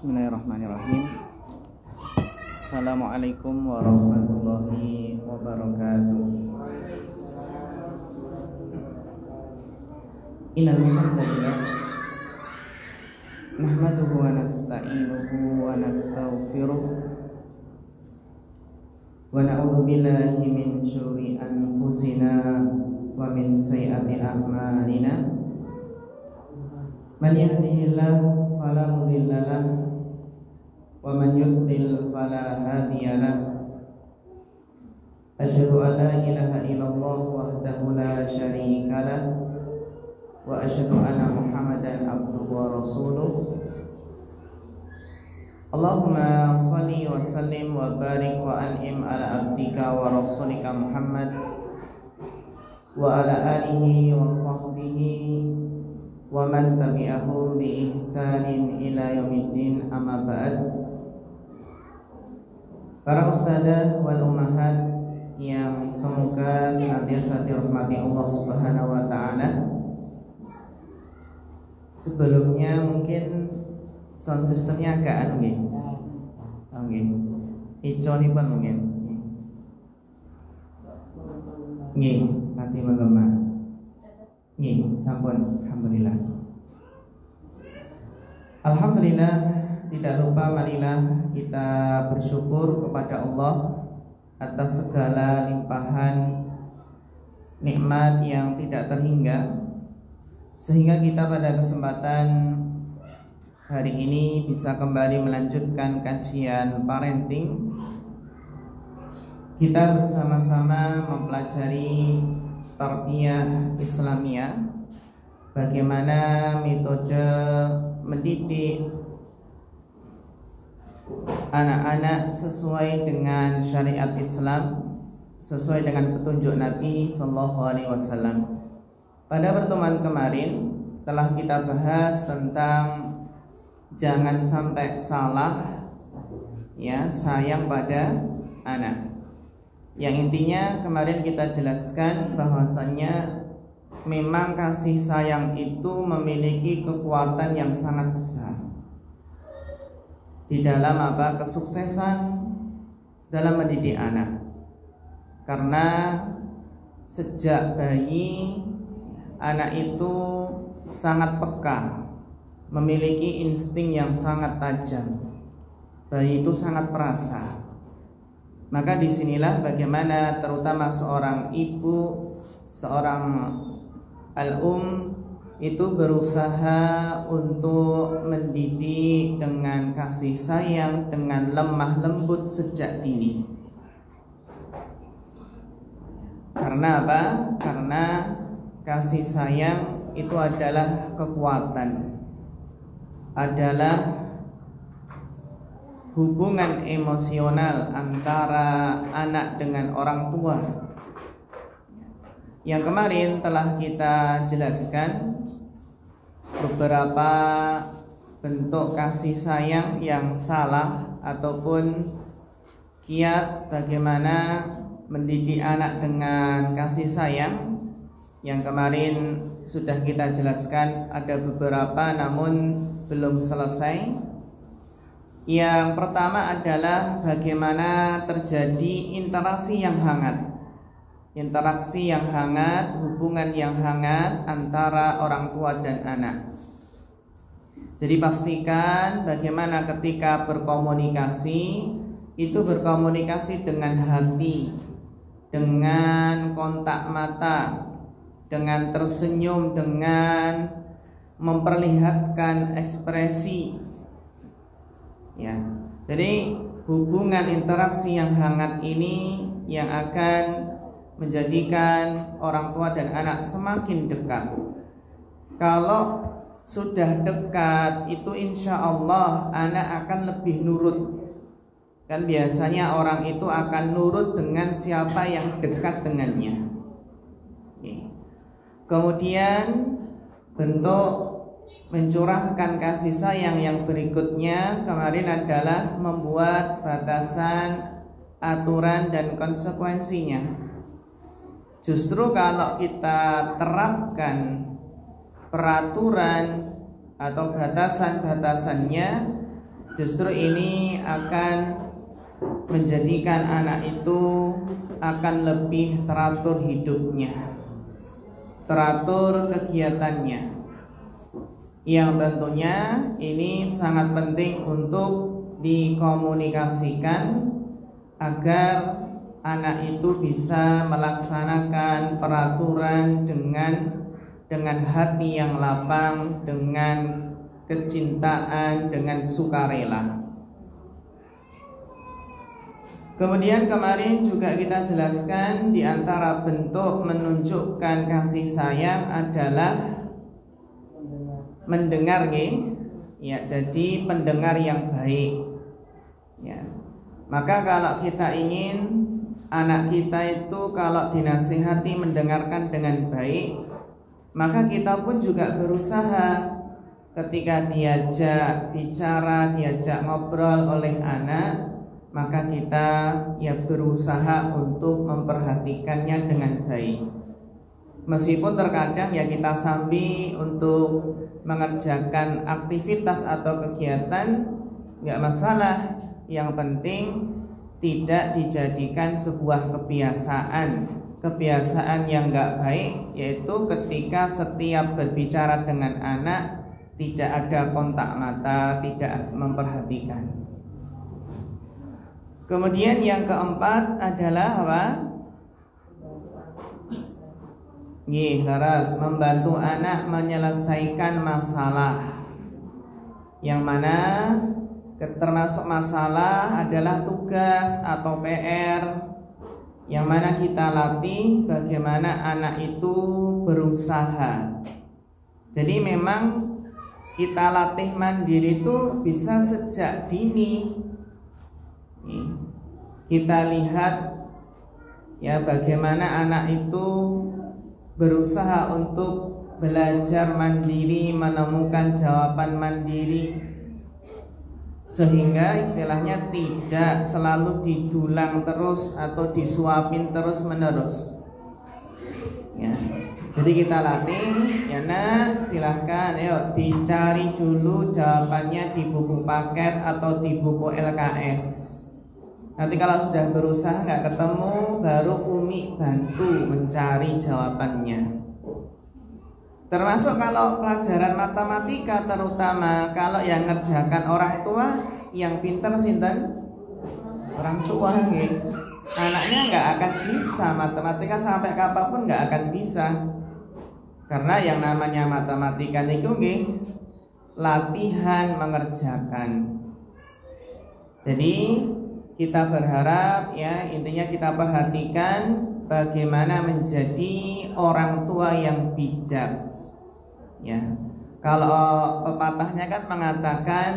Bismillahirrahmanirrahim. Assalamualaikum warahmatullahi wabarakatuh. Innal hamdalillah nahmaduhu wa nasta'inuhu wa nastaghfiruh wa na'udzu billahi min syururi anfusina wa min sayyiati a'malina. Man yahdihillahu fala mudilla lahu wa man yudlil fala hadiya lahu. Asyhadu an la ilaha illallah wahdahu la syarika lahu wa asyhadu anna Muhammadan abduhu wa rasuluh. Allahumma shalli wa sallim wa barik wa an'im ala abdika wa rasulika Muhammad wa ala alihi wa sahbihi wa man tabi'ahum bi ihsanin ila yaumiddin, amma ba'd. Para ustadzah wal ummahat yang semoga senantiasa dirahmati Allah Subhanahu wa taala. Sebelumnya mungkin sound systemnya agak anu nggih. Nggih. Iconipun mungkin. Nggih, nanti menggema. Nggih, sampun, alhamdulillah. Alhamdulillah, tidak lupa marilah kita bersyukur kepada Allah atas segala limpahan nikmat yang tidak terhingga, sehingga kita pada kesempatan hari ini bisa kembali melanjutkan kajian parenting. Kita bersama-sama mempelajari tarbiyah Islamiyah, bagaimana metode mendidik anak-anak sesuai dengan syariat Islam, sesuai dengan petunjuk Nabi Sallallahu Alaihi Wasallam. Pada pertemuan kemarin telah kita bahas tentang jangan sampai salah, ya, sayang pada anak. Yang intinya kemarin kita jelaskan bahwasannya memang kasih sayang itu memiliki kekuatan yang sangat besar di dalam kesuksesan dalam mendidik anak. Karena sejak bayi anak itu sangat peka, memiliki insting yang sangat tajam. Bayi itu sangat perasa. Maka disinilah bagaimana terutama seorang ibu, seorang al-um itu berusaha untuk mendidik dengan kasih sayang, dengan lemah lembut sejak dini. Karena apa? Karena kasih sayang itu adalah kekuatan, adalah hubungan emosional antara anak dengan orang tua. Yang kemarin telah kita jelaskan beberapa bentuk kasih sayang yang salah ataupun kiat bagaimana mendidik anak dengan kasih sayang. Yang kemarin sudah kita jelaskan ada beberapa namun belum selesai. Yang pertama adalah bagaimana terjadi interaksi yang hangat. Interaksi yang hangat, hubungan yang hangat antara orang tua dan anak. Jadi pastikan bagaimana ketika berkomunikasi itu berkomunikasi dengan hati, dengan kontak mata, dengan tersenyum, dengan memperlihatkan ekspresi. Ya, jadi hubungan interaksi yang hangat ini yang akan menjadikan orang tua dan anak semakin dekat. Kalau sudah dekat itu insya Allah anak akan lebih nurut. Kan biasanya orang itu akan nurut dengan siapa yang dekat dengannya. Kemudian bentuk mencurahkan kasih sayang yang berikutnya kemarin adalah membuat batasan, aturan dan konsekuensinya. Justru kalau kita terapkan peraturan atau batasan-batasannya, justru ini akan menjadikan anak itu akan lebih teratur hidupnya, teratur kegiatannya, yang tentunya ini sangat penting untuk dikomunikasikan agar anak itu bisa melaksanakan peraturan dengan hati yang lapang, dengan kecintaan, dengan sukarela. Kemudian kemarin juga kita jelaskan di antara bentuk menunjukkan kasih sayang adalah mendengar, ya, jadi pendengar yang baik, ya. Maka kalau kita ingin anak kita itu kalau dinasihati mendengarkan dengan baik, maka kita pun juga berusaha ketika diajak bicara, diajak ngobrol oleh anak, maka kita ya berusaha untuk memperhatikannya dengan baik. Meskipun terkadang ya kita sambil untuk mengerjakan aktivitas atau kegiatan, nggak masalah. Yang penting tidak dijadikan sebuah kebiasaan yang nggak baik, yaitu ketika setiap berbicara dengan anak tidak ada kontak mata, tidak memperhatikan. Kemudian yang keempat adalah apa? Laras membantu anak menyelesaikan masalah, yang mana termasuk masalah adalah tugas atau PR, yang mana kita latih bagaimana anak itu berusaha. Jadi memang kita latih mandiri itu bisa sejak dini. Kita lihat ya bagaimana anak itu berusaha untuk belajar mandiri, menemukan jawaban mandiri, sehingga istilahnya tidak selalu didulang terus atau disuapin terus menerus, ya. Jadi kita latih, ya nak, silahkan ayo dicari dulu jawabannya di buku paket atau di buku LKS. Nanti kalau sudah berusaha nggak ketemu, baru Umi bantu mencari jawabannya. Termasuk kalau pelajaran matematika, terutama kalau yang ngerjakan orang tua, yang pinter sinten? Orang tua, gitu. Anaknya nggak akan bisa matematika sampai kapanpun nggak akan bisa. Karena yang namanya matematika itu latihan mengerjakan. Jadi kita berharap ya intinya kita perhatikan bagaimana menjadi orang tua yang bijak. Ya, kalau pepatahnya kan mengatakan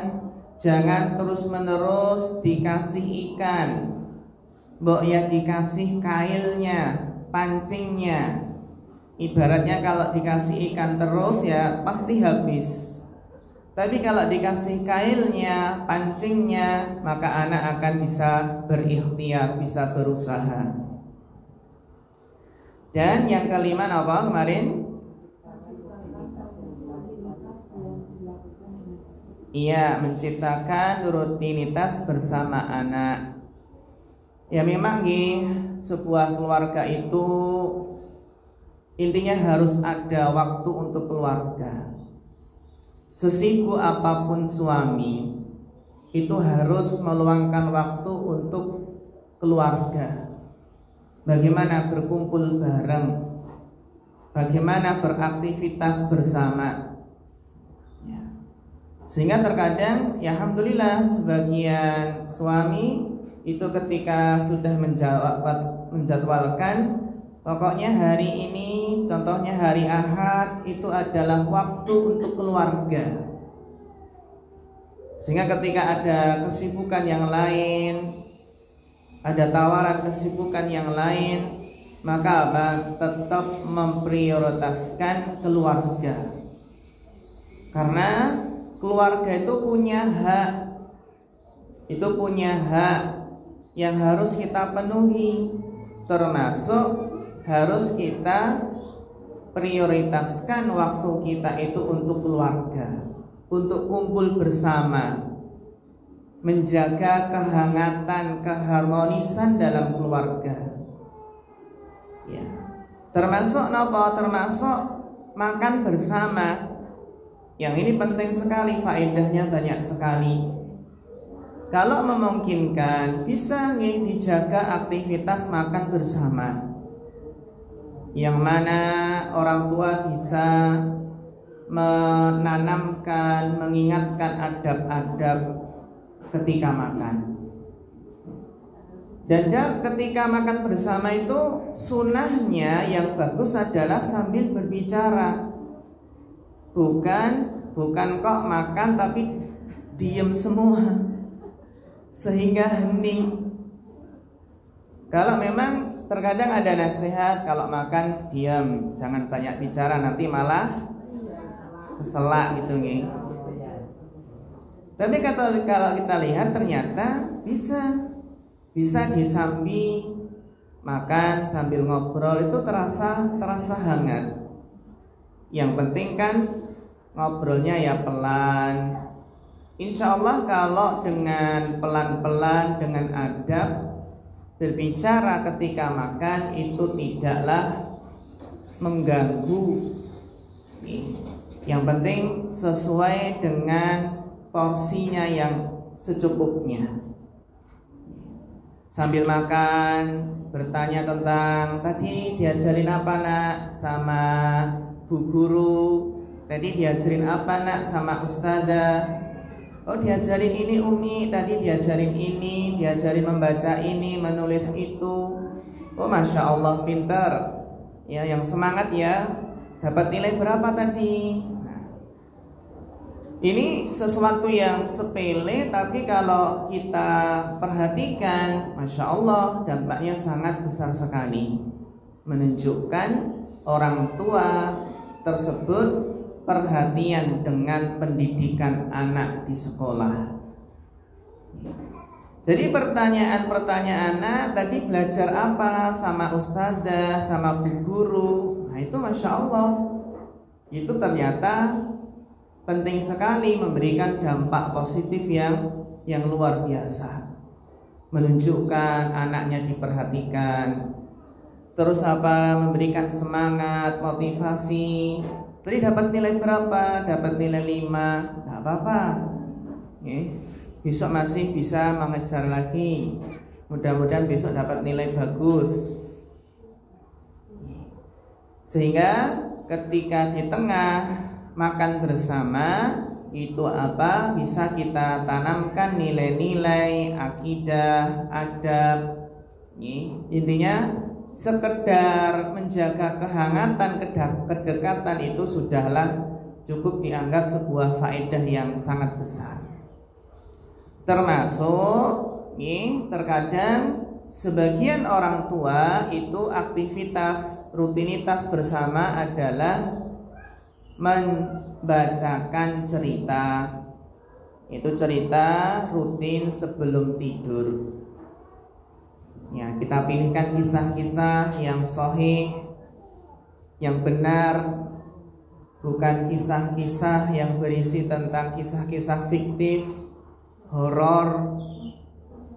jangan terus-menerus dikasih ikan, mbok ya dikasih kailnya, pancingnya. Ibaratnya kalau dikasih ikan terus ya pasti habis. Tapi kalau dikasih kailnya, pancingnya, maka anak akan bisa berikhtiar, bisa berusaha. Dan yang kelima apa kemarin? Iya, menciptakan rutinitas bersama anak. Ya memang sebuah keluarga itu intinya harus ada waktu untuk keluarga. Sesibuk apapun suami, itu harus meluangkan waktu untuk keluarga. Bagaimana berkumpul bareng, bagaimana beraktivitas bersama, ya. Sehingga terkadang ya alhamdulillah sebagian suami itu ketika sudah menjadwalkan, pokoknya hari ini, contohnya hari Ahad, itu adalah waktu untuk keluarga. Sehingga ketika ada kesibukan yang lain, ada tawaran kesibukan yang lain, maka tetap memprioritaskan keluarga. Karena keluarga itu punya hak. Itu punya hak yang harus kita penuhi, termasuk harus kita prioritaskan waktu kita itu untuk keluarga, untuk kumpul bersama. menjaga kehangatan, keharmonisan dalam keluarga. Ya. Termasuk napa? Termasuk makan bersama. Yang ini penting sekali, faedahnya banyak sekali. Kalau memungkinkan bisa dijaga aktivitas makan bersama, yang mana orang tua bisa menanamkan, mengingatkan adab-adab ketika makan. Dan ketika makan bersama itu sunnahnya yang bagus adalah sambil berbicara. Bukan kok makan tapi diem semua sehingga hening. Kalau memang terkadang ada nasihat kalau makan diam, jangan banyak bicara, nanti malah keselak gitu nih. Tapi kalau kita lihat ternyata bisa disambi makan sambil ngobrol itu terasa hangat. Yang penting kan ngobrolnya ya pelan. Insya Allah kalau dengan pelan-pelan, dengan adab berbicara ketika makan itu tidaklah mengganggu. Yang penting sesuai dengan porsinya yang secukupnya. Sambil makan bertanya tentang tadi diajarin apa nak sama bu guru, tadi diajarin apa nak sama ustadzah. Oh diajarin ini umi, tadi diajarin ini, diajarin membaca ini, menulis itu. Oh masya Allah pinter. Ya yang semangat ya. Dapat nilai berapa tadi? Ini sesuatu yang sepele, tapi kalau kita perhatikan, masya Allah dampaknya sangat besar sekali. Menunjukkan orang tua tersebut perhatian dengan pendidikan anak di sekolah. Jadi pertanyaan anak tadi belajar apa sama ustadzah, sama bu guru. Nah itu masya Allah, itu ternyata penting sekali, memberikan dampak positif yang luar biasa. Menunjukkan anaknya diperhatikan. Terus memberikan semangat, motivasi. Tadi dapat nilai berapa? Dapat nilai 5. Gak apa-apa. Besok masih bisa mengejar lagi. Mudah-mudahan besok dapat nilai bagus. Sehingga ketika di tengah makan bersama itu bisa kita tanamkan nilai-nilai akidah, adab. Intinya sekedar menjaga kehangatan, kedekatan itu sudahlah cukup dianggap sebuah faedah yang sangat besar. Termasuk terkadang sebagian orang tua itu aktivitas rutinitas bersama adalah membacakan cerita. Itu cerita rutin sebelum tidur. Ya, kita pilihkan kisah-kisah yang sahih, yang benar, bukan kisah-kisah yang berisi tentang kisah-kisah fiktif, horor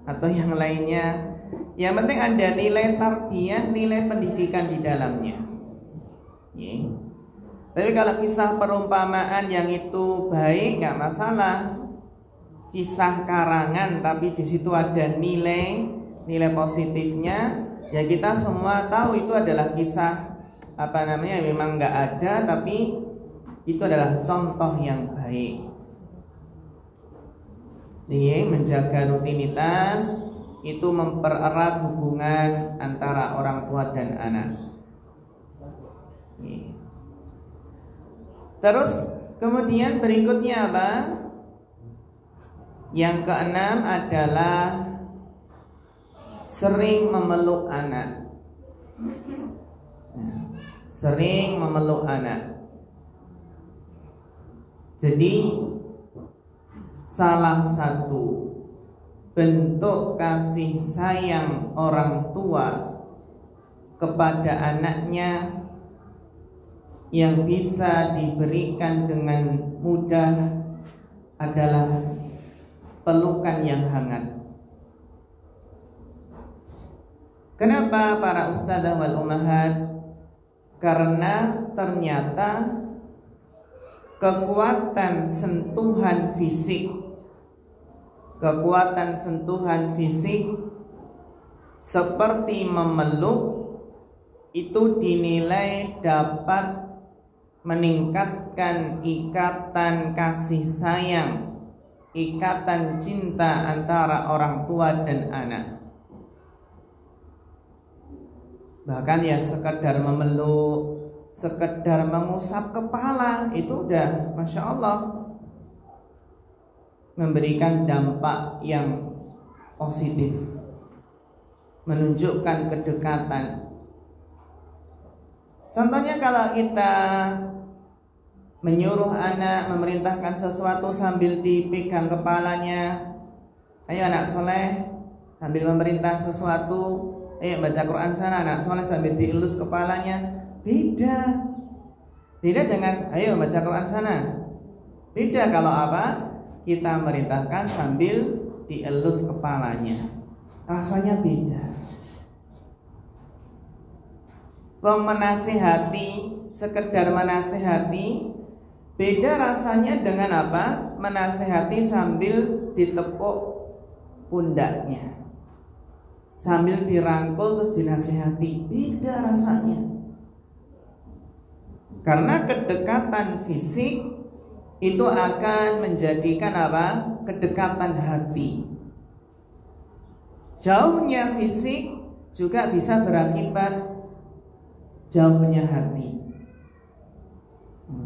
atau yang lainnya. Yang penting ada nilai tarbiyah, nilai pendidikan di dalamnya. Tapi kalau kisah perumpamaan yang itu baik, nggak masalah. Kisah karangan, tapi di situ ada nilai positifnya. Ya kita semua tahu itu adalah kisah memang nggak ada, tapi itu adalah contoh yang baik. Menjaga rutinitas itu mempererat hubungan antara orang tua dan anak. Terus kemudian berikutnya apa? Yang keenam adalah sering memeluk anak. Sering memeluk anak. Jadi salah satu bentuk kasih sayang orang tua kepada anaknya yang bisa diberikan dengan mudah adalah pelukan yang hangat. Kenapa para ustadzah wal ummahat? Karena ternyata kekuatan sentuhan fisik seperti memeluk itu dinilai dapat meningkatkan ikatan kasih sayang, ikatan cinta antara orang tua dan anak. Bahkan ya sekedar memeluk, sekedar mengusap kepala itu udah Masya Allah memberikan dampak yang positif, menunjukkan kedekatan. Contohnya kalau kita menyuruh anak memerintahkan sesuatu sambil dipegang kepalanya, ayo anak soleh, sambil memerintah sesuatu, ayo baca Quran sana, anak soleh sambil dielus kepalanya. Beda dengan ayo baca Quran sana. Beda kalau apa? Kita merintahkan sambil dielus kepalanya. Rasanya beda. Menasihati, sekedar menasihati, beda rasanya dengan apa? Menasihati sambil ditepuk pundaknya, sambil dirangkul terus dinasihati. Beda rasanya. Karena kedekatan fisik itu akan menjadikan apa? Kedekatan hati. Jauhnya fisik juga bisa berakibat jauhnya hati.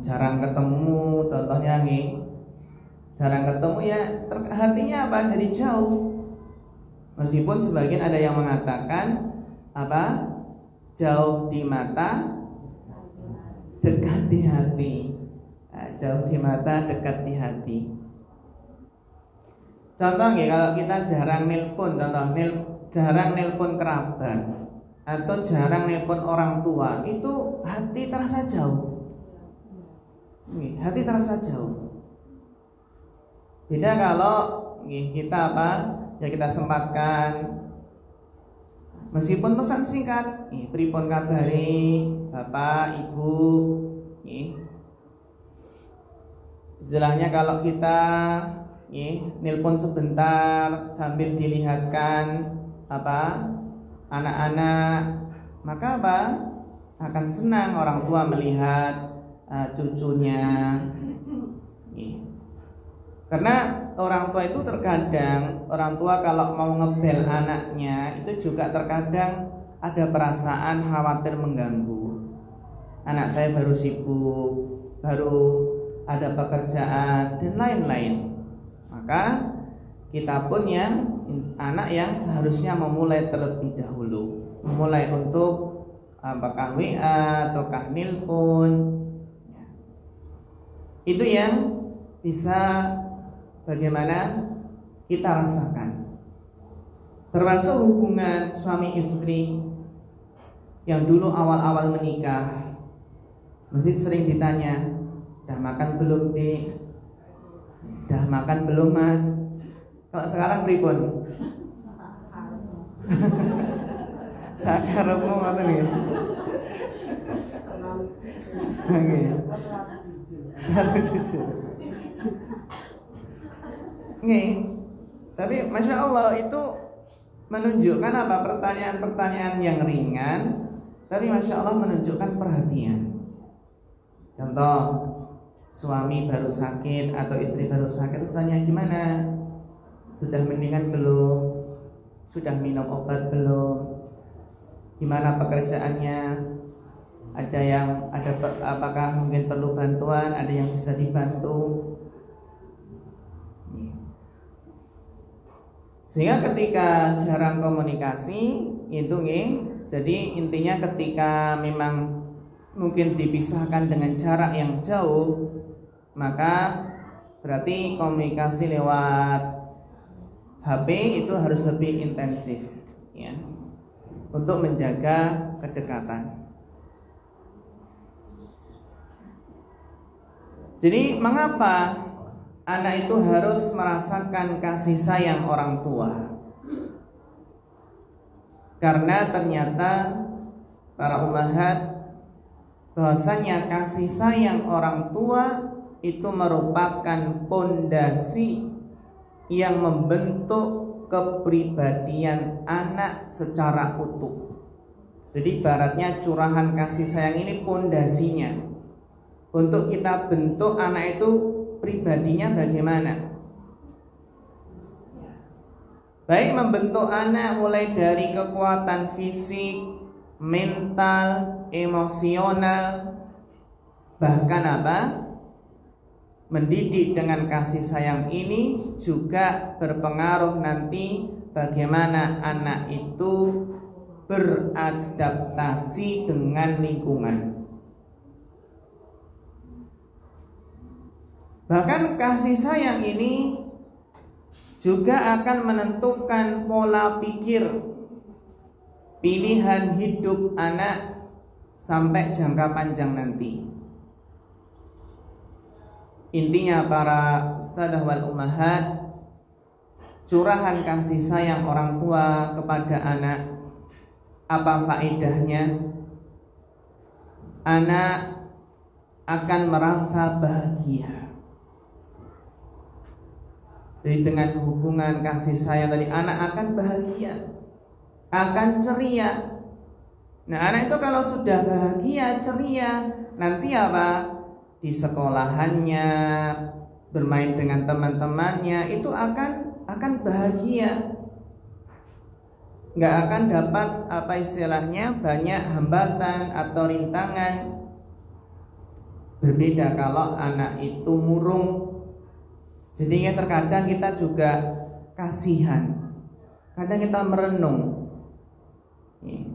Jarang ketemu, contohnya nih, jarang ketemu ya hatinya apa? Jadi jauh. Meskipun sebagian ada yang mengatakan apa? Jauh di mata, dekat di hati. Nah, jauh di mata, dekat di hati. Contoh nih, kalau kita jarang nelpon, jarang nelpon kerabat atau jarang nelpon orang tua, itu hati terasa jauh. Nih, hati terasa jauh. Beda kalau nih, kita apa? Ya kita sempatkan, meskipun pesan singkat, nih, pripun kabari, bapak, ibu, nih. Istilahnya kalau kita nelpon sebentar sambil dilihatkan apa anak-anak, maka apa akan senang orang tua melihat cucunya. Karena orang tua itu terkadang, orang tua kalau mau ngebel anaknya itu juga terkadang ada perasaan khawatir mengganggu. Anak saya baru sibuk, baru ada pekerjaan dan lain-lain. Maka kita pun yang anak yang seharusnya memulai terlebih dahulu, memulai untuk apakah WA ataukah nelpon. Itu yang bisa bagaimana kita rasakan. Termasuk hubungan suami istri yang dulu awal-awal menikah, mesti sering ditanya, "Dah makan belum, Dik? Dah makan belum, Mas?" Kalau sekarang pripun? Sakarepmu ngoten nggih. Nggih. Terlalu jujur. Nggih. Tapi Masya Allah itu menunjukkan apa? Pertanyaan-pertanyaan yang ringan, tapi Masya Allah menunjukkan perhatian. Contoh, suami baru sakit atau istri baru sakit, terus tanya gimana? Sudah mendingan belum? Sudah minum obat belum? Gimana pekerjaannya? Apakah mungkin perlu bantuan? Ada yang bisa dibantu? Sehingga ketika jarang komunikasi itu jadi intinya ketika memang mungkin dipisahkan dengan jarak yang jauh, maka berarti komunikasi lewat HP itu harus lebih intensif ya, untuk menjaga kedekatan. Jadi mengapa anak itu harus merasakan kasih sayang orang tua. Karena ternyata para ummahat, bahwasanya kasih sayang orang tua itu merupakan pondasi yang membentuk kepribadian anak secara utuh. Jadi ibaratnya curahan kasih sayang ini pondasinya untuk kita bentuk anak itu pribadinya bagaimana. Baik membentuk anak mulai dari kekuatan fisik, mental, emosional, bahkan mendidik dengan kasih sayang ini juga berpengaruh nanti bagaimana anak itu beradaptasi dengan lingkungan. Bahkan kasih sayang ini juga akan menentukan pola pikir, pilihan hidup anak sampai jangka panjang nanti. Intinya para ustadzah wal ummahat, curahan kasih sayang orang tua kepada anak, apa faedahnya? Anak akan merasa bahagia. Jadi dengan hubungan kasih sayang tadi, anak akan bahagia, akan ceria. Nah, anak itu kalau sudah bahagia, ceria, nanti di sekolahannya, bermain dengan teman-temannya itu akan bahagia. Nggak akan dapat banyak hambatan atau rintangan. Berbeda kalau anak itu murung. Jadi terkadang kita juga kasihan, kadang kita merenung,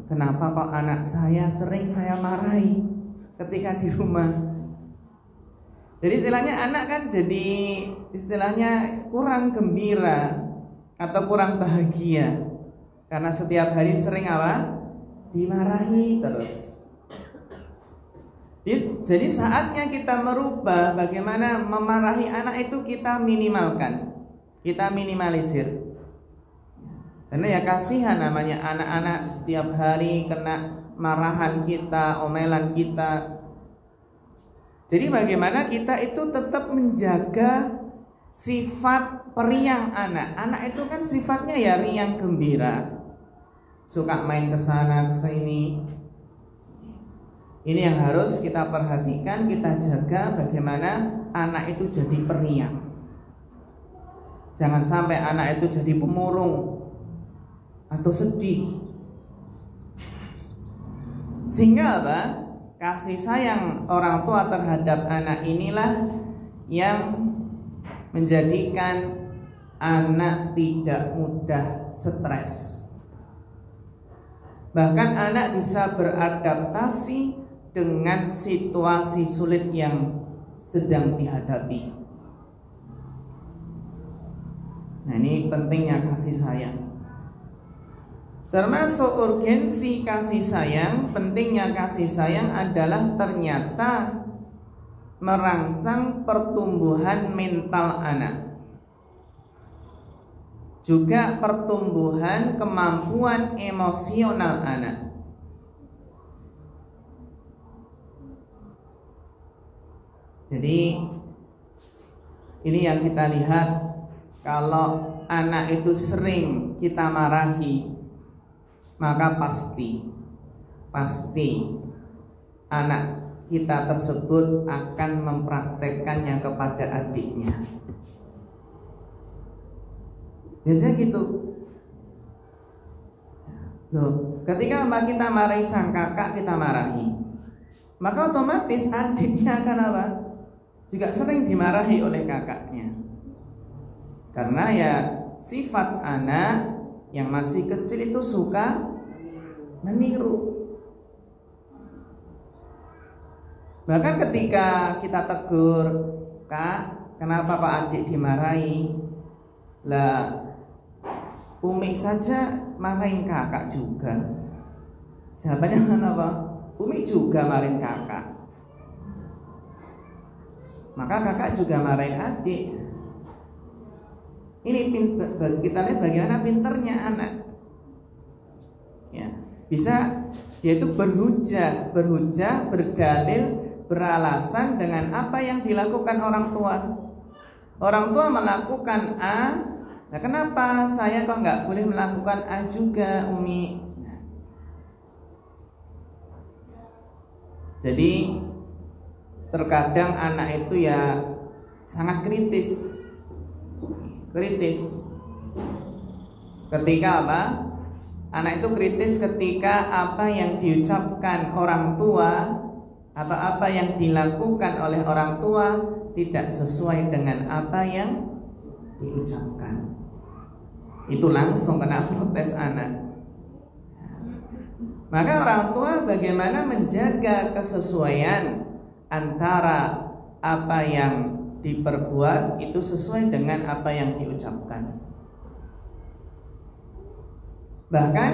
kenapa kok anak saya sering saya marahi ketika di rumah. Jadi istilahnya anak kan jadi istilahnya kurang gembira atau kurang bahagia karena setiap hari sering dimarahi terus. Jadi saatnya kita merubah bagaimana memarahi anak itu kita minimalkan, kita minimalisir. Karena ya kasihan namanya anak-anak setiap hari kena marahan kita, omelan kita. Jadi bagaimana kita itu tetap menjaga sifat periang anak. Anak itu kan sifatnya ya riang gembira, suka main kesana kesini. Ini yang harus kita perhatikan, kita jaga bagaimana anak itu jadi periang. Jangan sampai anak itu jadi pemurung atau sedih. Sehingga kasih sayang orang tua terhadap anak inilah yang menjadikan anak tidak mudah stres. Bahkan anak bisa beradaptasi dengan situasi sulit yang sedang dihadapi. Nah, ini pentingnya kasih sayang. Termasuk urgensi kasih sayang, pentingnya kasih sayang adalah ternyata merangsang pertumbuhan mental anak, juga pertumbuhan kemampuan emosional anak. Jadi ini yang kita lihat, kalau anak itu sering kita marahi, maka pasti anak kita tersebut akan mempraktekkannya kepada adiknya. Biasanya gitu. Loh, ketika kita marahi sang kakak, kita marahi, maka otomatis adiknya akan juga sering dimarahi oleh kakaknya. Karena ya sifat anak yang masih kecil itu suka meniru. Bahkan ketika kita tegur, "Kak, kenapa Pak adik dimarahi?" Lah, Umi saja marahin kakak juga. Jawabannya apa? Umi juga marahin kakak. Maka kakak juga marahin adik. Ini kita lihat bagaimana pinternya anak. Ya, bisa dia itu berhujah, berdalil, beralasan dengan apa yang dilakukan orang tua. Orang tua melakukan A, nah kenapa saya kok nggak boleh melakukan A juga, Umi? Jadi terkadang anak itu ya sangat kritis. Ketika apa? Anak itu kritis ketika apa yang diucapkan orang tua atau apa yang dilakukan oleh orang tua tidak sesuai dengan apa yang diucapkan. Itu langsung kena protes anak. Maka orang tua bagaimana menjaga kesesuaian antara apa yang diperbuat itu sesuai dengan apa yang diucapkan. Bahkan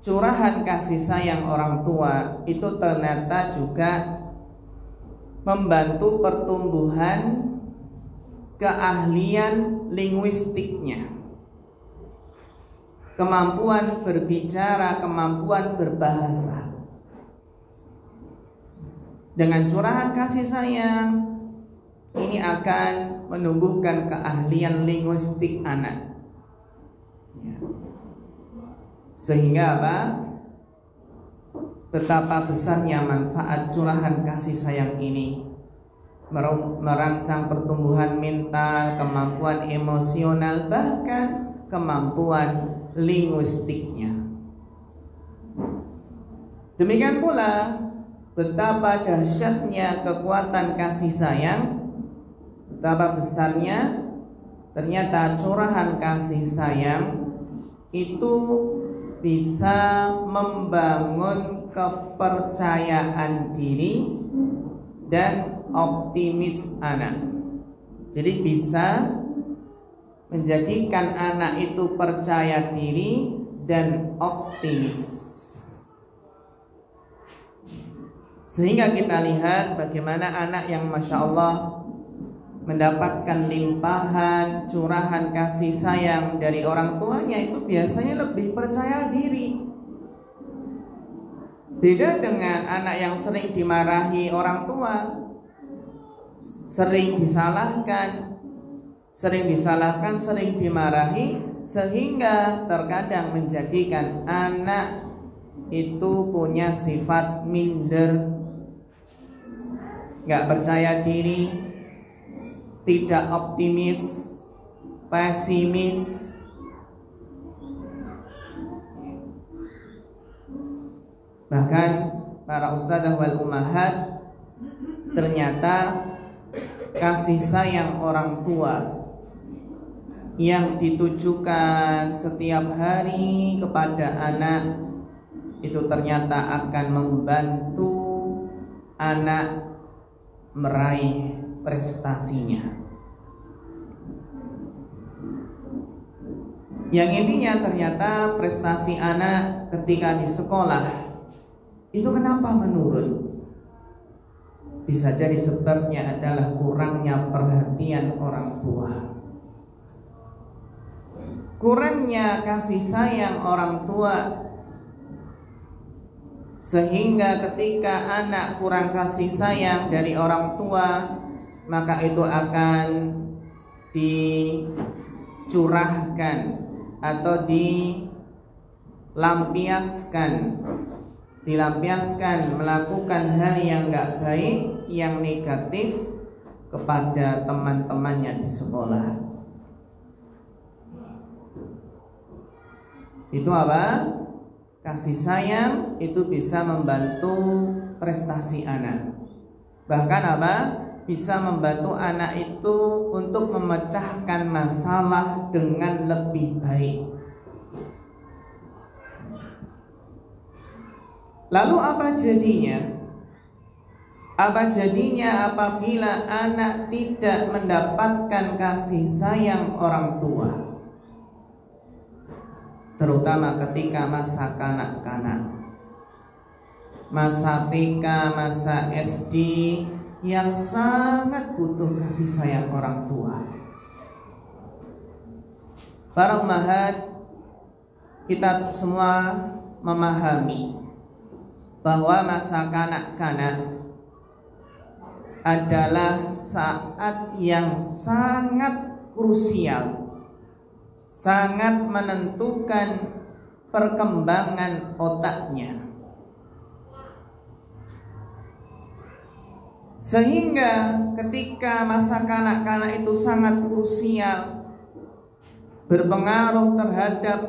curahan kasih sayang orang tua itu ternyata juga membantu pertumbuhan keahlian linguistiknya, kemampuan berbicara, kemampuan berbahasa. Dengan curahan kasih sayang ini akan menumbuhkan keahlian linguistik anak. Sehingga apa? Betapa besarnya manfaat curahan kasih sayang ini merangsang pertumbuhan mental, kemampuan emosional, bahkan kemampuan linguistiknya. Demikian pula betapa dahsyatnya kekuatan kasih sayang, betapa besarnya ternyata curahan kasih sayang itu bisa membangun kepercayaan diri dan optimis anak. Jadi bisa menjadikan anak itu percaya diri dan optimis. Sehingga kita lihat bagaimana anak yang Masya Allah mendapatkan limpahan curahan kasih sayang dari orang tuanya itu biasanya lebih percaya diri. Beda dengan anak yang sering dimarahi orang tua, sering disalahkan, sering dimarahi, sehingga terkadang menjadikan anak itu punya sifat minder, gak percaya diri, tidak optimis, pesimis. Bahkan para ustadzah wal ummahat ternyata kasih sayang orang tua yang ditujukan setiap hari kepada anak itu ternyata akan membantu anak meraih prestasinya. Yang intinya ternyata prestasi anak ketika di sekolah itu kenapa menurun? Bisa jadi sebabnya adalah kurangnya perhatian orang tua, kurangnya kasih sayang orang tua, sehingga ketika anak kurang kasih sayang dari orang tua, maka itu akan dicurahkan atau dilampiaskan melakukan hal yang gak baik, yang negatif kepada teman-temannya di sekolah. Itu apa? Kasih sayang itu bisa membantu prestasi anak. Bahkan apa? Bisa membantu anak itu untuk memecahkan masalah dengan lebih baik. Lalu apa jadinya? Apa jadinya apabila anak tidak mendapatkan kasih sayang orang tua? Terutama ketika masa kanak-kanak, masa TK, masa SD, yang sangat butuh kasih sayang orang tua. Para ummahat, kita semua memahami bahwa masa kanak-kanak adalah saat yang sangat krusial, sangat menentukan perkembangan otaknya. Sehingga ketika masa kanak-kanak itu sangat krusial, berpengaruh terhadap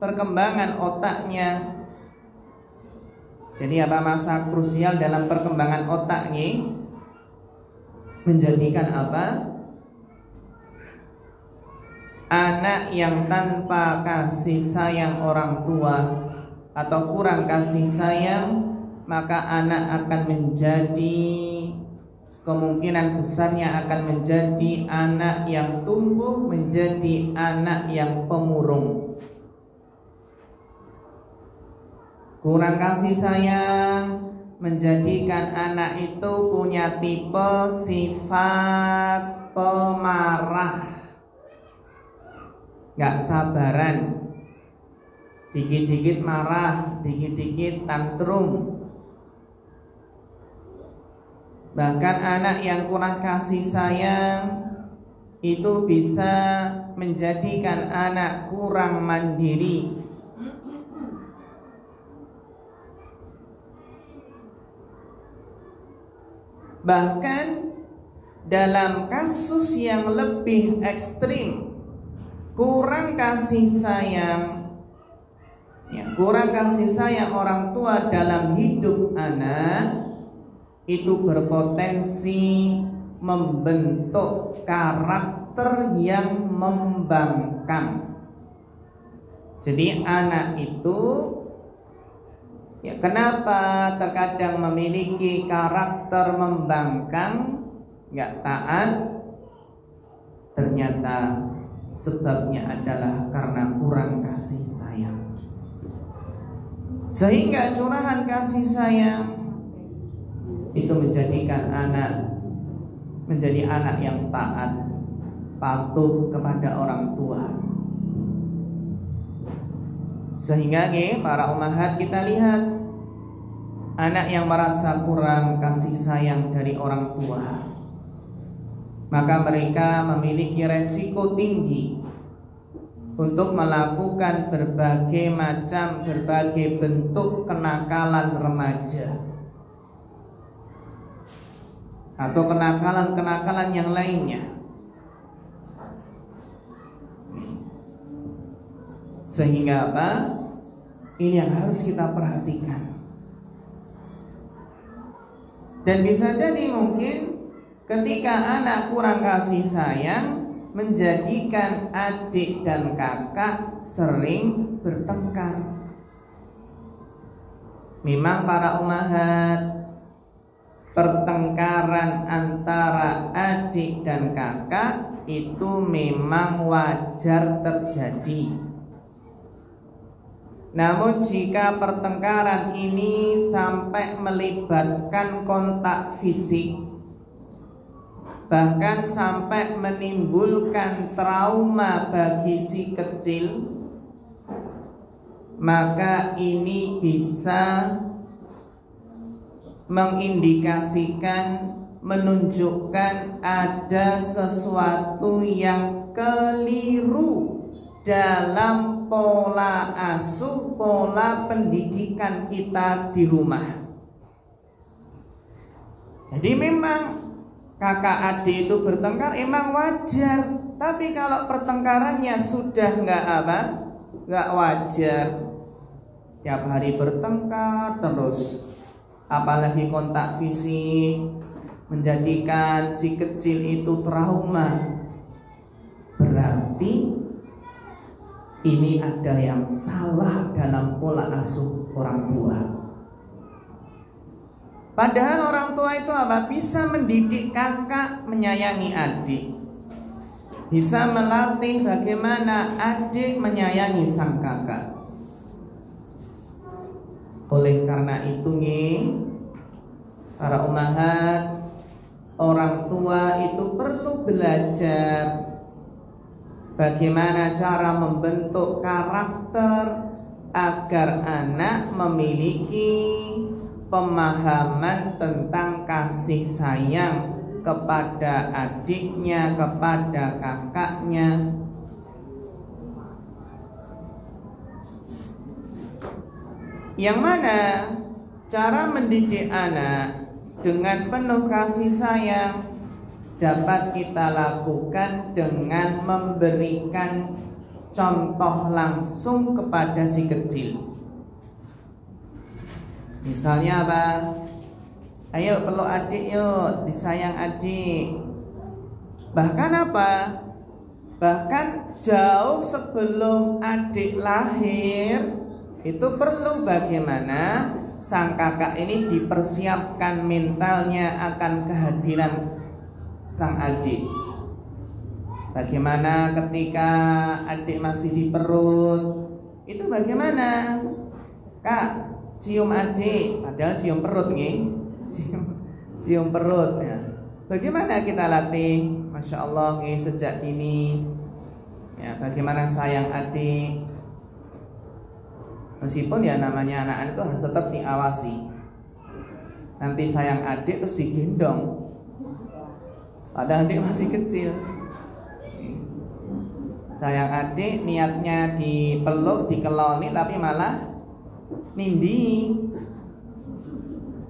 perkembangan otaknya. Jadi apa masa krusial dalam perkembangan otaknya? Menjadikan apa? Anak yang tanpa kasih sayang orang tua atau kurang kasih sayang, maka anak akan menjadi, kemungkinan besarnya akan menjadi anak yang tumbuh menjadi anak yang pemurung. Kurang kasih sayang menjadikan anak itu punya tipe sifat pemarah, gak sabaran, dikit-dikit marah, dikit-dikit tantrum. Bahkan anak yang kurang kasih sayang itu bisa menjadikan anak kurang mandiri. Bahkan dalam kasus yang lebih ekstrim, kurang kasih sayang, kurang kasih sayang orang tua dalam hidup anak itu berpotensi membentuk karakter yang membangkang. Jadi anak itu kenapa terkadang memiliki karakter membangkang, gak taat? Ternyata sebabnya adalah karena kurang kasih sayang. Sehingga curahan kasih sayang itu menjadikan anak menjadi anak yang taat, patuh kepada orang tua. Sehingga para ummahat, kita lihat anak yang merasa kurang kasih sayang dari orang tua, maka mereka memiliki resiko tinggi untuk melakukan berbagai bentuk kenakalan remaja atau kenakalan-kenakalan yang lainnya. Sehingga apa? Ini yang harus kita perhatikan. Dan bisa jadi mungkin ketika anak kurang kasih sayang menjadikan adik dan kakak sering bertengkar. Memang para ummahat, pertengkaran antara adik dan kakak itu memang wajar terjadi. Namun jika pertengkaran ini sampai melibatkan kontak fisik, bahkan sampai menimbulkan trauma bagi si kecil, maka ini bisa mengindikasikan, menunjukkan ada sesuatu yang keliru dalam pola asuh, pola pendidikan kita di rumah. Jadi memang kakak adik itu bertengkar emang wajar, tapi kalau pertengkarannya sudah nggak wajar, tiap hari bertengkar terus, apalagi kontak fisik, menjadikan si kecil itu trauma, berarti ini ada yang salah dalam pola asuh orang tua. Padahal orang tua itu bisa mendidik kakak menyayangi adik, bisa melatih bagaimana adik menyayangi sang kakak. Oleh karena itu para ummahat, orang tua itu perlu belajar bagaimana cara membentuk karakter agar anak memiliki pemahaman tentang kasih sayang kepada adiknya, kepada kakaknya. Yang mana cara mendidik anak dengan penuh kasih sayang dapat kita lakukan dengan memberikan contoh langsung kepada si kecil. Misalnya apa? Ayo peluk adik yuk, disayang adik. Bahkan apa? Bahkan jauh sebelum adik lahir, itu perlu bagaimana sang kakak ini dipersiapkan mentalnya akan kehadiran sang adik. Bagaimana ketika adik masih di perut, itu bagaimana? Kak, cium adik, padahal cium perut nih. Cium perut ya. Bagaimana kita latih? Masya Allah nih, sejak dini ya, bagaimana sayang adik. Meskipun ya namanya anak-anak itu harus tetap diawasi. Nanti sayang adik terus digendong, padahal adik masih kecil. Sayang adik niatnya dipeluk, dikeloni, tapi malah nindi.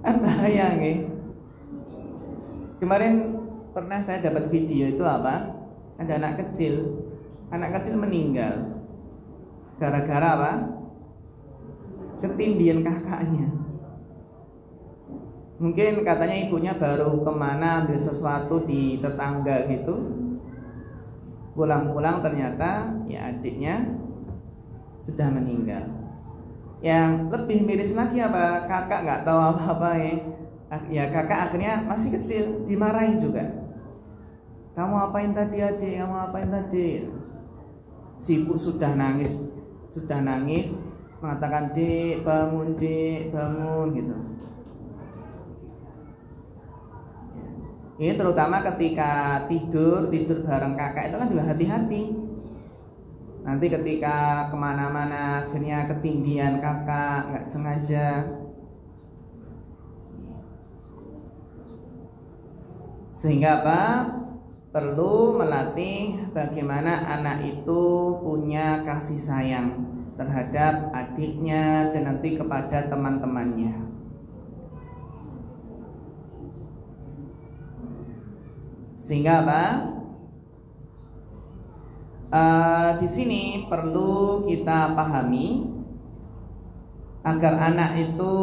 Kan bahaya nih. Kemarin pernah saya dapat video itu apa? Ada anak kecil meninggal gara-gara apa? Ketindihan kakaknya. Mungkin katanya ibunya baru kemana ambil sesuatu di tetangga gitu, pulang-pulang ternyata ya adiknya sudah meninggal. Yang lebih miris lagi apa? Kakak nggak tahu apa-apa ya. Ya kakak akhirnya masih kecil dimarahin juga. Kamu apain tadi adik? Kamu apain tadi? Si ibu sudah nangis, mengatakan dek bangun gitu. Ini terutama ketika tidur bareng kakak itu kan juga hati-hati. Nanti ketika kemana-mana akhirnya ketindihan kakak nggak sengaja. Sehingga apa? Perlu melatih bagaimana anak itu punya kasih sayang terhadap adiknya dan nanti kepada teman-temannya. Sehingga apa? Di sini perlu kita pahami agar anak itu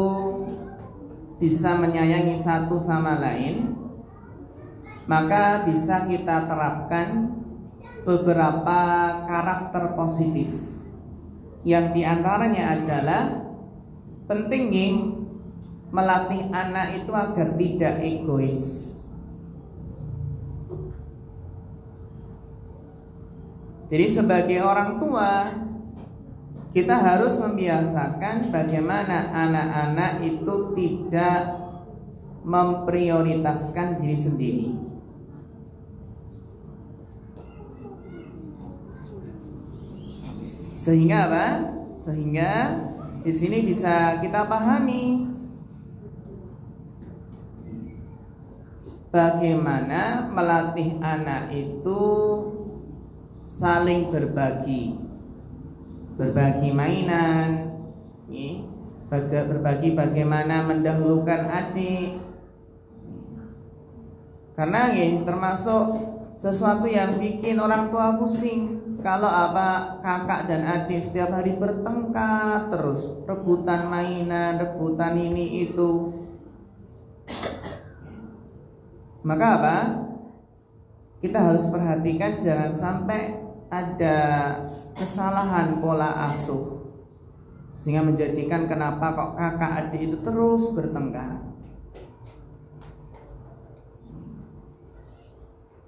bisa menyayangi satu sama lain, maka bisa kita terapkan beberapa karakter positif. Yang diantaranya adalah penting nih melatih anak itu agar tidak egois. Jadi sebagai orang tua kita harus membiasakan bagaimana anak-anak itu tidak memprioritaskan diri sendiri. Sehingga apa? Sehingga di sini bisa kita pahami bagaimana melatih anak itu saling berbagi mainan, berbagi bagaimana mendahulukan adik. Karena termasuk sesuatu yang bikin orang tua pusing. Kalau apa kakak dan adik setiap hari bertengkar terus, rebutan mainan, rebutan ini itu, maka apa? Kita harus perhatikan jangan sampai ada kesalahan pola asuh sehingga menjadikan kenapa kok kakak adik itu terus bertengkar.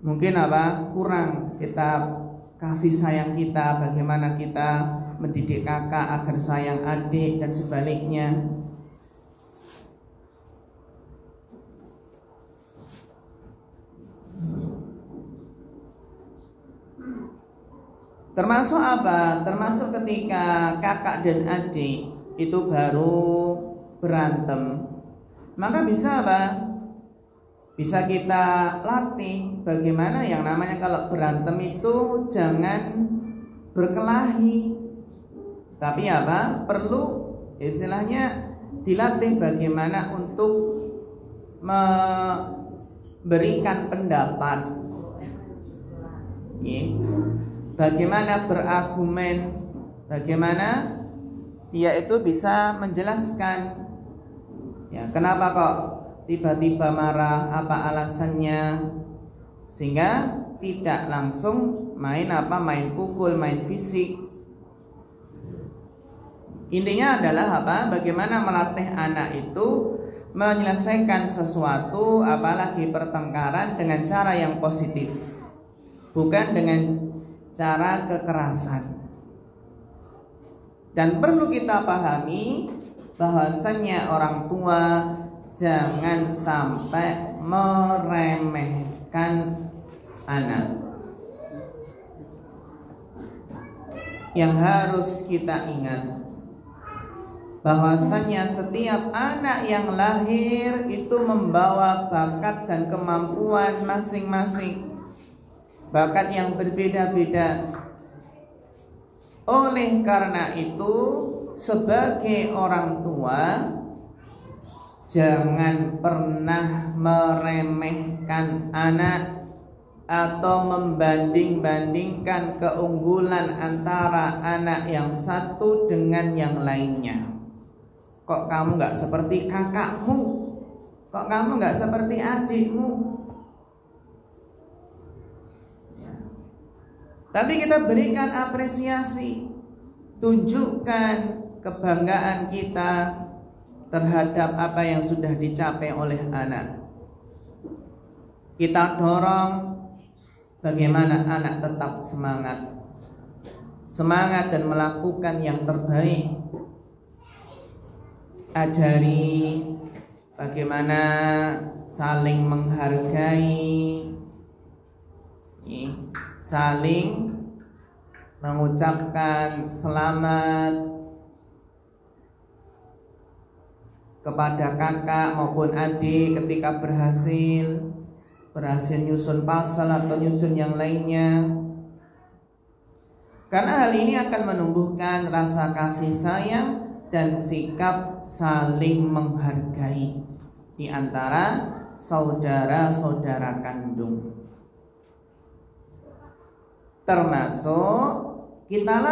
Mungkin apa? Kurang kita kasih sayang kita, bagaimana kita mendidik kakak agar sayang adik dan sebaliknya. Termasuk apa? Termasuk ketika kakak dan adik itu baru berantem, maka bisa apa? Bisa kita latih bagaimana yang namanya kalau berantem itu jangan berkelahi, tapi apa? Perlu istilahnya dilatih bagaimana untuk memberikan pendapat, bagaimana berargumen, bagaimana dia itu bisa menjelaskan, ya, kenapa kok tiba-tiba marah, apa alasannya, sehingga tidak langsung main pukul, main fisik. Intinya adalah apa? Bagaimana melatih anak itu menyelesaikan sesuatu, apalagi pertengkaran, dengan cara yang positif, bukan dengan cara kekerasan. Dan perlu kita pahami bahwasannya orang tua jangan sampai meremehkan anak. Yang harus kita ingat bahwasannya setiap anak yang lahir itu membawa bakat dan kemampuan masing-masing, bakat yang berbeda-beda. Oleh karena itu, sebagai orang tua jangan pernah meremehkan anak atau membanding-bandingkan keunggulan antara anak yang satu dengan yang lainnya. Kok kamu gak seperti kakakmu? Kok kamu gak seperti adikmu? Ya. Tapi kita berikan apresiasi, tunjukkan kebanggaan kita terhadap apa yang sudah dicapai oleh anak. Kita dorong bagaimana anak tetap semangat dan melakukan yang terbaik. Ajari bagaimana saling menghargai, saling mengucapkan selamat kepada kakak maupun adik ketika berhasil nyusun puzzle atau nyusun yang lainnya. Karena hal ini akan menumbuhkan rasa kasih sayang dan sikap saling menghargai di antara saudara-saudara kandung. Termasuk kita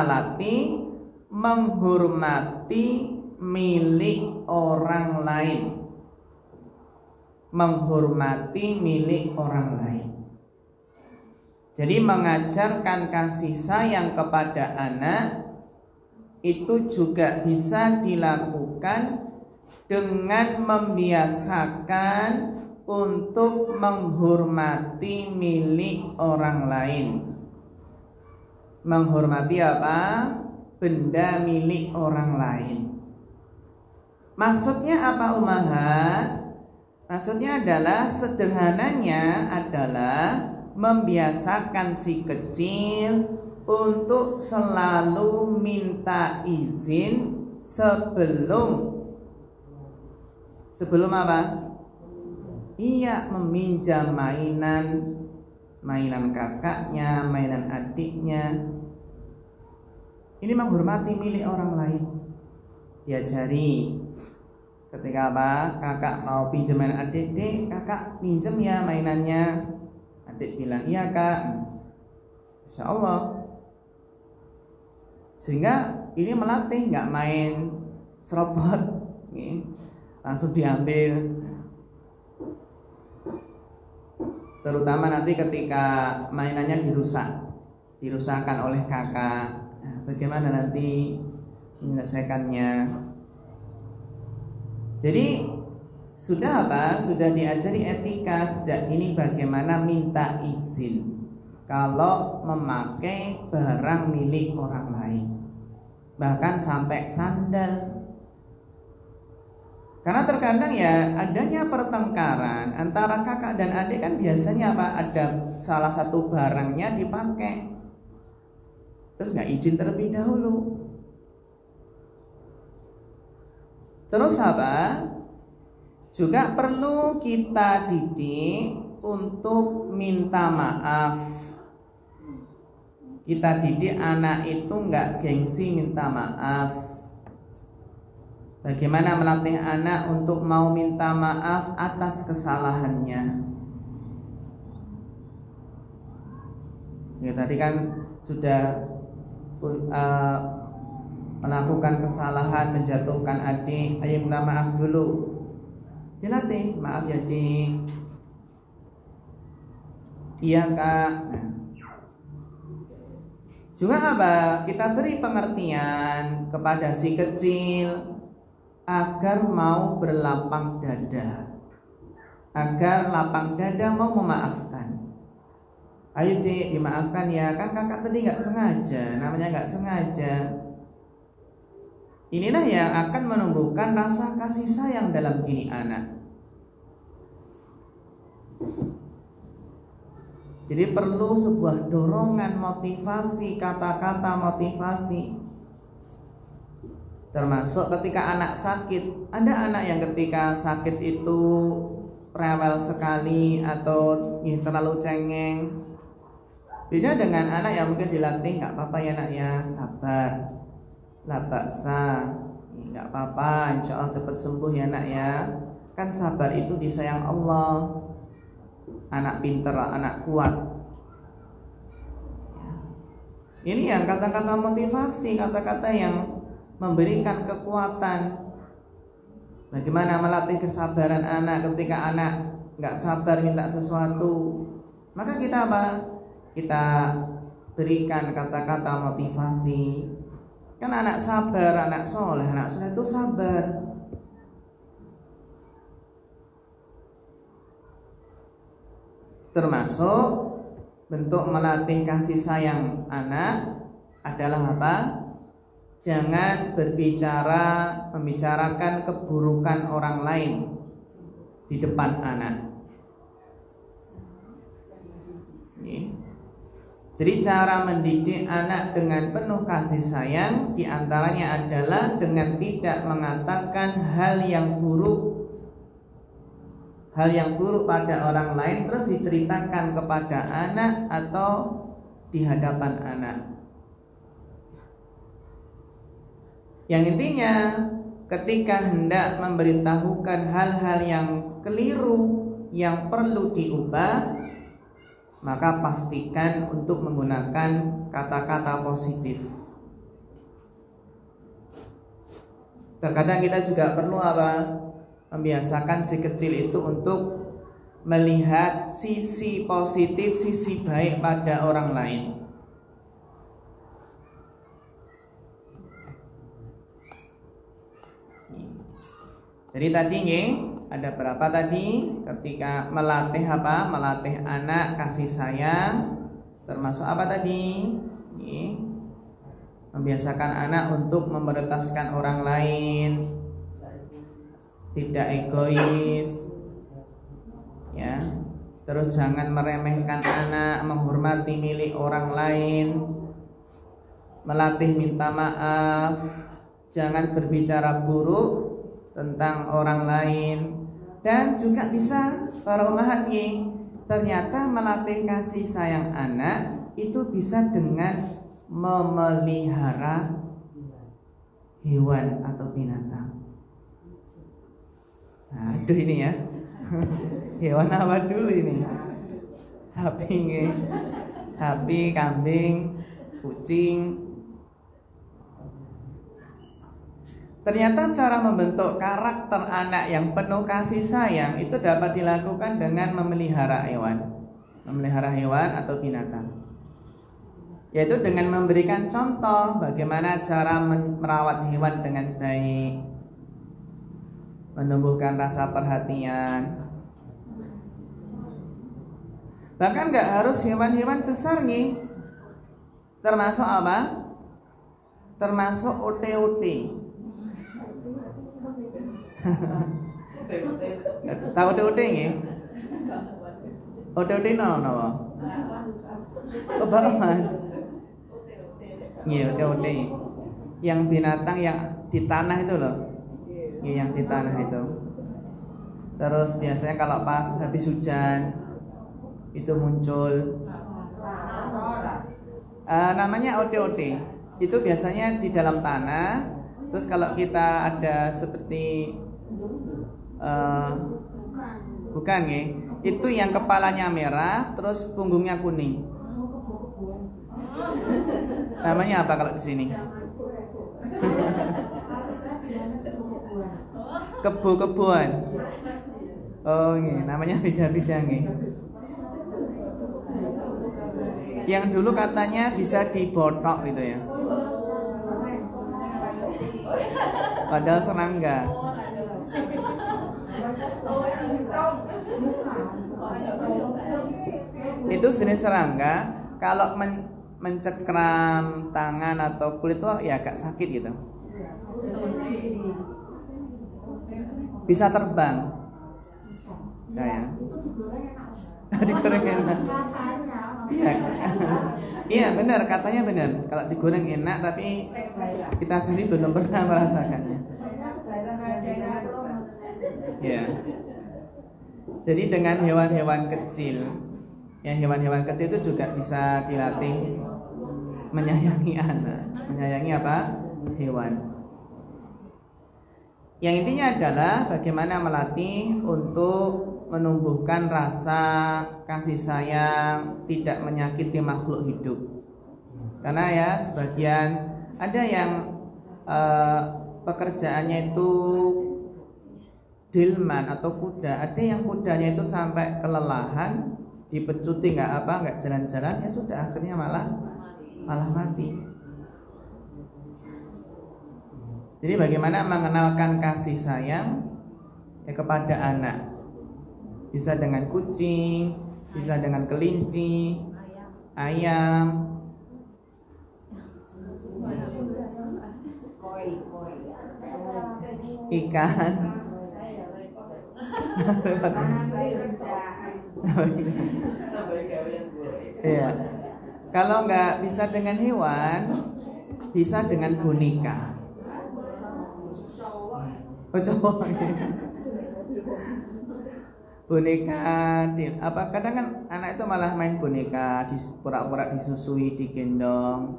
latih menghormati milik orang lain. Jadi mengajarkan kasih sayang kepada anak itu juga bisa dilakukan dengan membiasakan untuk menghormati milik orang lain. Menghormati apa? Benda milik orang lain. Maksudnya apa, ummahat? Maksudnya adalah, sederhananya adalah membiasakan si kecil untuk selalu minta izin sebelum apa? Iya, meminjam mainan kakaknya, mainan adiknya. Ini menghormati milik orang lain. Diajari ketika apa? Kakak mau pinjam mainan adik, "Dek, kakak pinjam ya mainannya." Adik bilang, "Iya, Kak." Insya Allah. Sehingga ini melatih, nggak main serobot, langsung diambil. Terutama nanti ketika mainannya dirusakkan oleh kakak, bagaimana nanti menyelesaikannya? Jadi sudah diajari etika sejak dini bagaimana minta izin kalau memakai barang milik orang lain, bahkan sampai sandal. Karena terkadang ya adanya pertengkaran antara kakak dan adik kan biasanya apa? Ada salah satu barangnya dipakai, terus nggak izin terlebih dahulu. Terus apa? Juga perlu kita didik untuk minta maaf. Kita didik anak itu nggak gengsi minta maaf. Bagaimana melatih anak untuk mau minta maaf atas kesalahannya? Ya, tadi kan sudah melakukan kesalahan, menjatuhkan adik, ayo minta maaf dulu. Dilatih, maaf ya dik. Iya kak. Nah. Juga apa? Kita beri pengertian kepada si kecil agar mau berlapang dada, agar lapang dada mau memaafkan. Ayo dik, dimaafkan ya, kan kakak tadi nggak sengaja, namanya nggak sengaja. Inilah yang akan menumbuhkan rasa kasih sayang dalam diri anak. Jadi perlu sebuah dorongan motivasi, kata-kata motivasi. Termasuk ketika anak sakit. Ada anak yang ketika sakit itu rewel sekali atau terlalu cengeng. Beda dengan anak yang mungkin dilatih, gak apa-apa ya nak ya, sabar, la baksa, gak apa-apa, insya Allah cepat sembuh ya nak ya. Kan sabar itu disayang Allah. Anak pinter, anak kuat. Ini yang kata-kata motivasi, kata-kata yang memberikan kekuatan. Bagaimana melatih kesabaran anak ketika anak gak sabar minta sesuatu. Maka kita apa? Kita berikan kata-kata motivasi. Kan anak sabar, anak soleh itu sabar. Termasuk bentuk melatih kasih sayang anak adalah apa? Jangan membicarakan keburukan orang lain di depan anak. Jadi cara mendidik anak dengan penuh kasih sayang diantaranya adalah dengan tidak mengatakan hal yang buruk pada orang lain terus diceritakan kepada anak atau di hadapan anak. Yang intinya ketika hendak memberitahukan hal-hal yang keliru yang perlu diubah, maka pastikan untuk menggunakan kata-kata positif. Terkadang kita juga perlu apa? Membiasakan si kecil itu untuk melihat sisi positif, sisi baik pada orang lain. Jadi tadi nih ada berapa tadi ketika melatih apa? Melatih anak kasih sayang, termasuk apa tadi? Nih, membiasakan anak untuk memprioritaskan orang lain, tidak egois, ya. Terus jangan meremehkan anak, menghormati milik orang lain, melatih minta maaf, jangan berbicara buruk tentang orang lain. Dan juga bisa para ummahat nih, ternyata melatih kasih sayang anak itu bisa dengan memelihara hewan atau binatang. Aduh ini ya. Hewan apa dulu ini? Sapi, kambing, kucing. Ternyata cara membentuk karakter anak yang penuh kasih sayang itu dapat dilakukan dengan memelihara hewan. Memelihara hewan atau binatang. Yaitu dengan memberikan contoh bagaimana cara merawat hewan dengan baik, menumbuhkan rasa perhatian. Bahkan gak harus hewan-hewan besar nih. Termasuk apa? Termasuk ote-ote. Tahu OT nggih? OT napa? Oh, bakwan. Nggih, OT. Yang binatang yang di tanah itu loh. Nggih, yang di tanah itu. Terus biasanya kalau pas habis hujan itu muncul namanya OT. Itu biasanya di dalam tanah. Terus kalau kita ada seperti bukan nggih, itu yang kepalanya merah terus punggungnya kuning. Namanya apa kalau di sini? Kebo-keboan. Oh nggih, namanya beda-beda nggih. Yang dulu katanya bisa dibotok gitu ya. Padahal serangga. Itu jenis serangga. Kalau mencekram tangan atau kulit itu ya agak sakit gitu. Bisa terbang. Saya. Digoreng enak. Iya benar, katanya benar. Kalau digoreng enak, tapi kita sendiri belum pernah merasakannya. Ya. Jadi dengan hewan-hewan kecil, ya hewan-hewan kecil itu juga bisa dilatih menyayangi anak, menyayangi apa? Hewan. Yang intinya adalah bagaimana melatih untuk menumbuhkan rasa kasih sayang, tidak menyakiti makhluk hidup. Karena ya sebagian ada yang pekerjaannya itu delman atau kuda, ada yang kudanya itu sampai kelelahan, dipecuti nggak jalan-jalan, ya sudah akhirnya malah mati. Jadi bagaimana mengenalkan kasih sayang ya kepada anak? Bisa dengan kucing, bisa dengan kelinci, ayam, ikan. Iya. Kalau nggak bisa dengan hewan, bisa dengan boneka. Oh, coba. Boneka kadang kan anak itu malah main boneka, pura-pura disusui, digendong.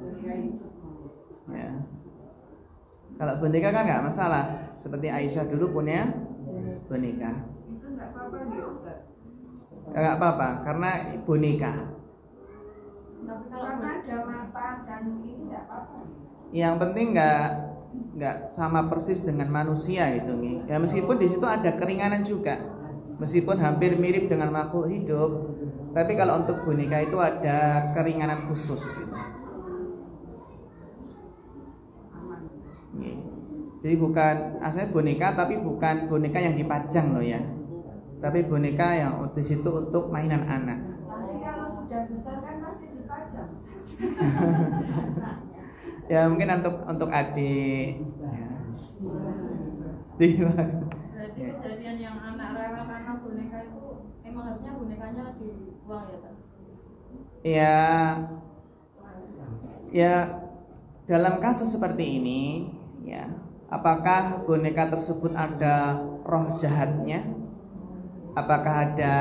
Ya. Kalau boneka kan nggak masalah. Seperti Aisyah dulu punya boneka. Itu nggak apa-apa nih Ustaz. Nggak apa-apa karena boneka. Karena ada mata dan ini nggak apa-apa. Yang penting nggak sama persis dengan manusia itu nih. Ya meskipun di situ ada keringanan juga. Meskipun hampir mirip dengan makhluk hidup, tapi kalau untuk boneka itu ada keringanan khusus gitu. Jadi bukan asalnya boneka, tapi bukan boneka yang dipajang loh ya. Tapi boneka yang di situ untuk mainan anak. Tapi kalau sudah besar kan pasti dipajang. Ya mungkin untuk adik. Ya. Berarti kejadian yang anak rewel karena boneka itu emang harusnya bonekanya dibuang ya Tan? Ya dalam kasus seperti ini ya, apakah boneka tersebut ada roh jahatnya? Apakah ada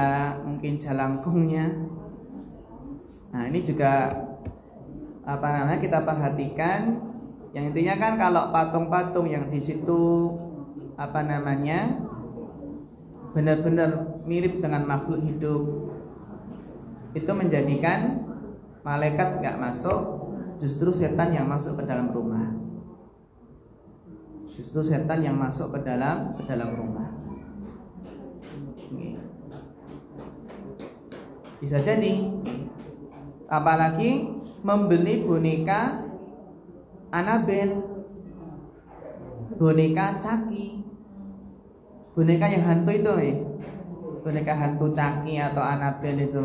mungkin jalangkungnya? Nah ini juga kita perhatikan. Yang intinya kan kalau patung-patung yang di situ benar-benar mirip dengan makhluk hidup, itu menjadikan malaikat nggak masuk, justru setan yang masuk ke dalam rumah. Rumah. Bisa jadi. Apalagi membeli boneka Annabelle, boneka Chucky, boneka yang hantu itu nih, boneka hantu Chucky atau Annabelle itu.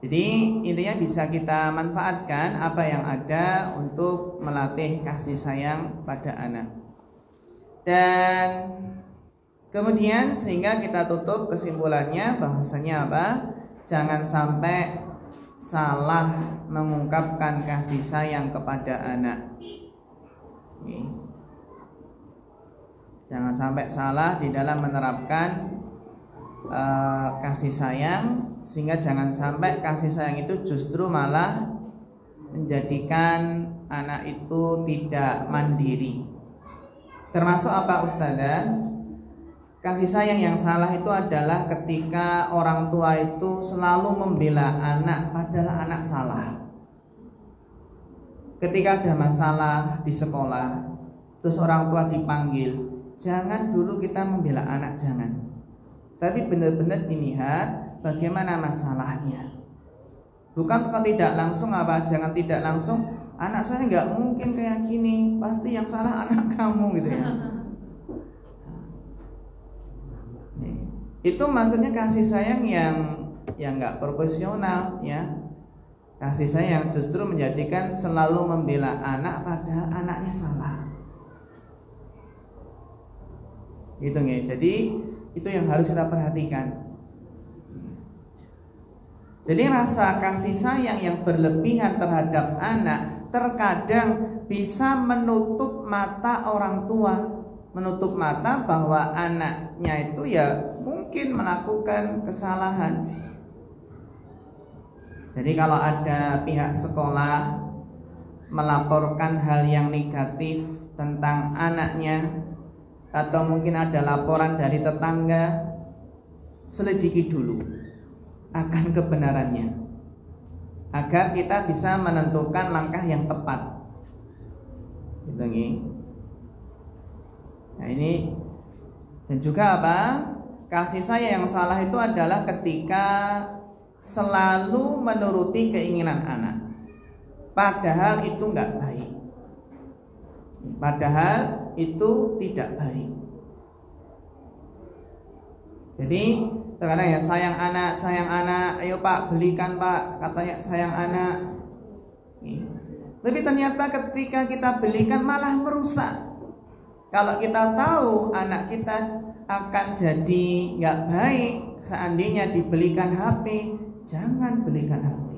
Jadi intinya bisa kita manfaatkan apa yang ada untuk melatih kasih sayang pada anak. Dan kemudian sehingga kita tutup kesimpulannya bahwasanya apa? Jangan sampai salah mengungkapkan kasih sayang kepada anak. Jangan sampai salah di dalam menerapkan kasih sayang, sehingga jangan sampai kasih sayang itu justru malah menjadikan anak itu tidak mandiri. Termasuk apa Ustazah? Kasih sayang yang salah itu adalah ketika orang tua itu selalu membela anak padahal anak salah. Ketika ada masalah di sekolah, terus orang tua dipanggil, jangan dulu kita membela anak, jangan. Tapi benar-benar dilihat bagaimana masalahnya. Bukan kalau tidak langsung apa, jangan tidak langsung, anak saya nggak mungkin kayak gini, pasti yang salah anak kamu gitu ya. Itu maksudnya kasih sayang yang nggak profesional ya. Kasih sayang justru menjadikan selalu membela anak padahal anaknya salah. Gitu ya. Jadi itu yang harus kita perhatikan. Jadi rasa kasih sayang yang berlebihan terhadap anak terkadang bisa menutup mata orang tua, menutup mata bahwa anaknya itu ya mungkin melakukan kesalahan. Jadi kalau ada pihak sekolah melaporkan hal yang negatif tentang anaknya, atau mungkin ada laporan dari tetangga, selidiki dulu akan kebenarannya agar kita bisa menentukan langkah yang tepat. Gitu nih. Nah ini, dan juga apa? Kasih sayang yang salah itu adalah ketika selalu menuruti keinginan anak, padahal itu nggak baik. Padahal itu tidak baik. Jadi terkadang ya sayang anak, ayo Pak belikan Pak, katanya sayang anak. Tapi ternyata ketika kita belikan malah merusak. Kalau kita tahu anak kita akan jadi nggak baik seandainya dibelikan HP, jangan belikan HP.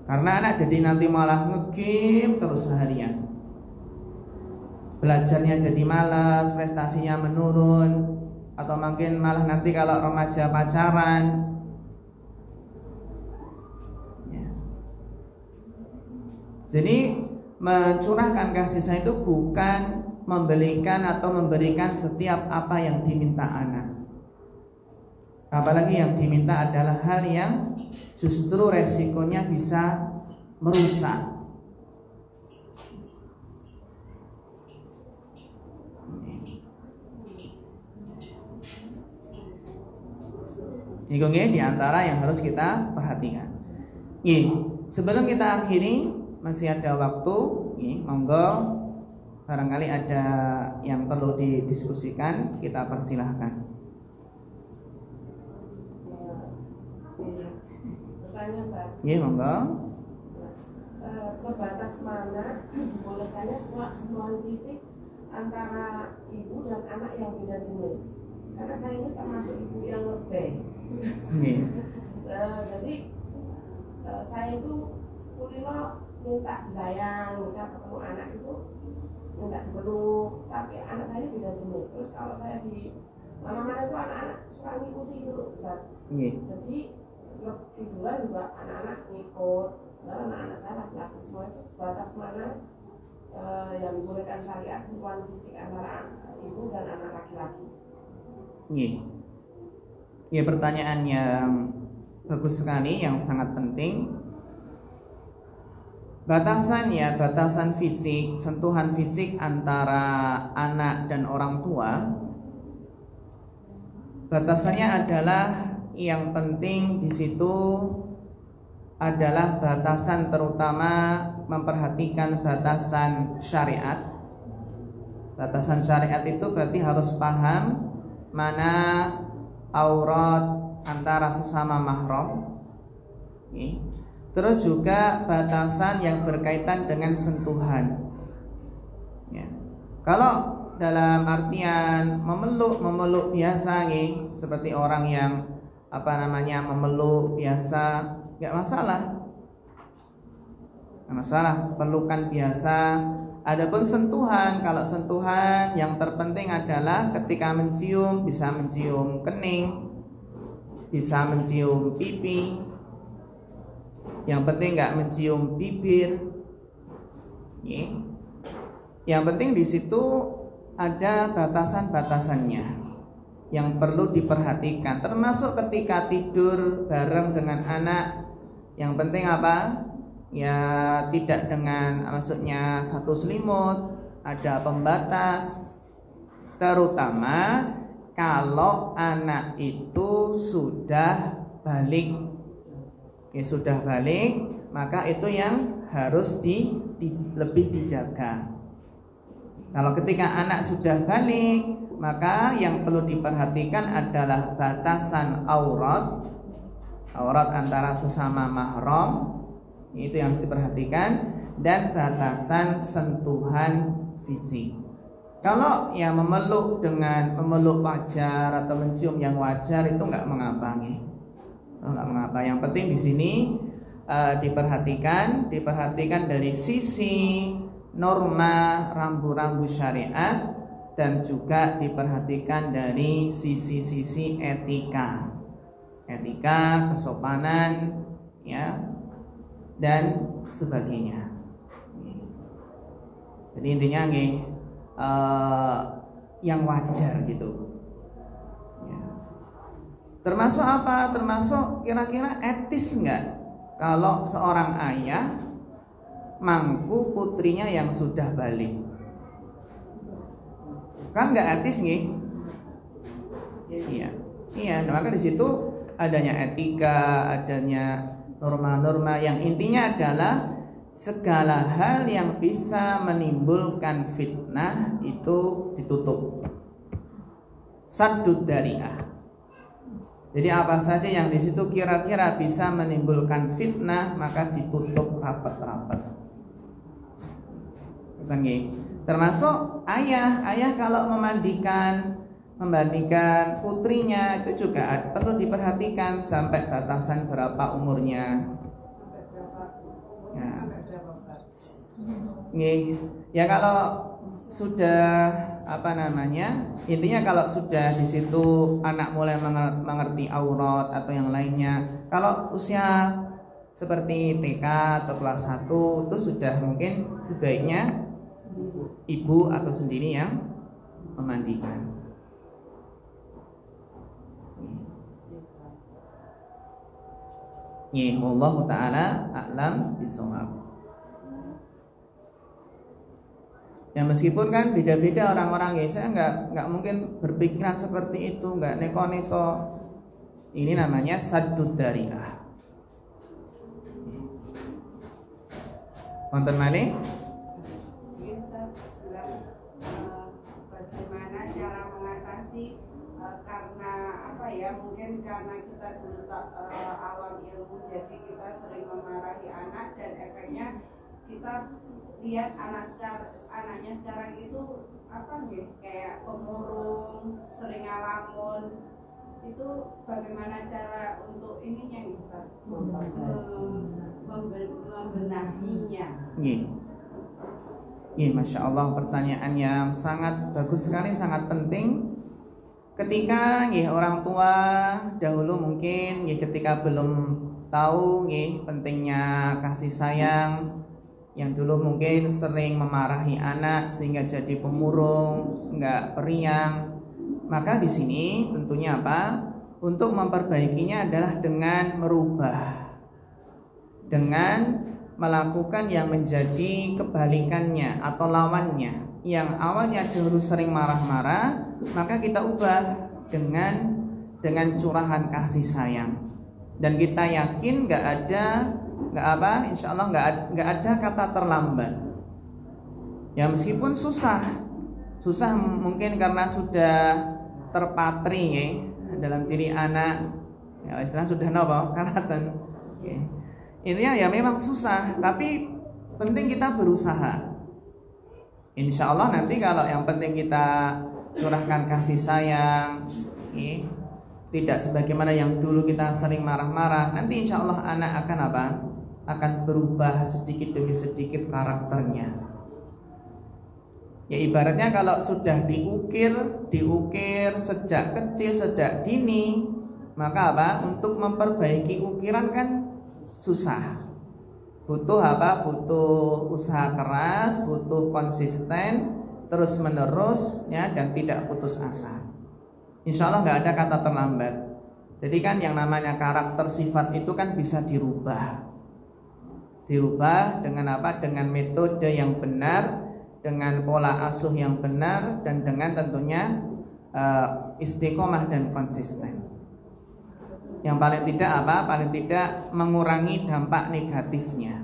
Karena anak jadi nanti malah nge-game terus seharian. Belajarnya jadi malas, prestasinya menurun, atau mungkin malah nanti kalau remaja pacaran. Ya. Jadi mencurahkan kasih sayang itu bukan membelikan atau memberikan setiap apa yang diminta anak. Apalagi yang diminta adalah hal yang justru resikonya bisa merusak. Ini di antara yang harus kita perhatikan. Sebelum kita akhiri, masih ada waktu. Monggo, barangkali ada yang perlu didiskusikan, kita persilahkan. Monggo. Sebatas mana dibolehkannya sentuhan fisik antara ibu dan anak yang beda jenis? Karena saya ini termasuk ibu yang lebih. Jadi saya itu kulino minta disayang, misal ketemu anak itu minta dipeluk, tapi anak saya ini beda jenis. Terus kalau saya di mana-mana itu anak-anak suka ngikuti dulu, Ustaz. Jadi tiduran juga anak-anak ngikut. Karena anak-anak saya laki-laki semua, itu batas mana yang dibolehkan syariat sentuhan fisik antara ibu dan anak laki-laki? Pertanyaan yang bagus sekali, yang sangat penting. Batasan fisik, sentuhan fisik antara anak dan orang tua, batasannya adalah yang penting di situ adalah batasan, terutama memperhatikan batasan syariat. Batasan syariat itu berarti harus paham mana aurat antara sesama mahram. Terus juga batasan yang berkaitan dengan sentuhan. Ya. Kalau dalam artian memeluk biasa nih, seperti orang yang memeluk biasa, nggak masalah, pelukan biasa. Adapun sentuhan, kalau sentuhan yang terpenting adalah ketika mencium, bisa mencium kening, bisa mencium pipi. Yang penting nggak mencium bibir. Yang penting di situ ada batasan-batasannya yang perlu diperhatikan, termasuk ketika tidur bareng dengan anak. Yang penting apa? Ya tidak dengan, maksudnya satu selimut, ada pembatas. Terutama kalau anak itu sudah balik. Sudah balik, maka itu yang harus lebih dijaga. Kalau ketika anak sudah balik, maka yang perlu diperhatikan adalah batasan aurat antara sesama mahram, itu yang harus diperhatikan, dan batasan sentuhan fisik. Kalau yang memeluk wajar atau mencium yang wajar itu nggak mengapa. Yang penting di sini diperhatikan dari sisi norma rambu-rambu syariat, dan juga diperhatikan dari sisi-sisi etika, kesopanan, ya, dan sebagainya. Jadi intinya yang wajar gitu. Termasuk apa? Termasuk kira-kira etis enggak kalau seorang ayah mangku putrinya yang sudah balik? Kan enggak etis nih? Iya. Maka di situ adanya etika, adanya norma-norma yang intinya adalah segala hal yang bisa menimbulkan fitnah itu ditutup. Saddud dzari'ah. Jadi apa saja yang di situ kira-kira bisa menimbulkan fitnah, maka ditutup rapat-rapat. Termasuk ayah kalau memandikan putrinya itu juga perlu diperhatikan sampai batasan berapa umurnya. Ya kalau sudah intinya kalau sudah di situ anak mulai mengerti aurat atau yang lainnya, kalau usia seperti TK atau kelas 1 itu sudah mungkin sebaiknya ibu atau sendiri yang memandikan. Wallahu ta'ala a'lam bishawab. Ya meskipun kan beda-beda orang-orang, ya saya nggak mungkin berpikiran seperti itu, nggak neko-neko. Ini namanya saddud dzari'ah. Wonten malih? Bagaimana cara mengatasi karena mungkin karena kita dulu awam ilmu, jadi kita sering memarahi anak, dan efeknya kita lihat anaknya sekarang itu kayak pemurung, sering ngalamun. Itu bagaimana cara untuk ininya bisa membenahinya? Masya Allah, pertanyaan yang sangat bagus sekali, sangat penting. Ketika orang tua dahulu mungkin ketika belum tahu pentingnya kasih sayang, yang dulu mungkin sering memarahi anak sehingga jadi pemurung, enggak periang, maka di sini tentunya apa? Untuk memperbaikinya adalah dengan merubah, dengan melakukan yang menjadi kebalikannya atau lawannya. Yang awalnya dulu sering marah-marah, maka kita ubah dengan curahan kasih sayang. Dan kita yakin insya Allah nggak ada kata terlambat. Ya meskipun susah mungkin karena sudah terpatri dalam diri anak. Ya, istilah sudah nopo karatan. Okay. Intinya ya memang susah, tapi penting kita berusaha. Insya Allah nanti kalau yang penting kita curahkan kasih sayang, okay, tidak sebagaimana yang dulu kita sering marah-marah, nanti insya Allah anak akan apa? Akan berubah sedikit demi sedikit karakternya. Ya ibaratnya kalau sudah diukir sejak kecil, sejak dini, maka apa? Untuk memperbaiki ukiran kan susah. Butuh apa? Butuh usaha keras, butuh konsisten, terus menerus, ya, dan tidak putus asa. Insya Allah nggak ada kata terlambat. Jadi kan yang namanya karakter sifat itu kan bisa dirubah dengan apa? Dengan metode yang benar, dengan pola asuh yang benar, dan dengan tentunya istiqomah dan konsisten. Yang paling tidak apa? Paling tidak mengurangi dampak negatifnya.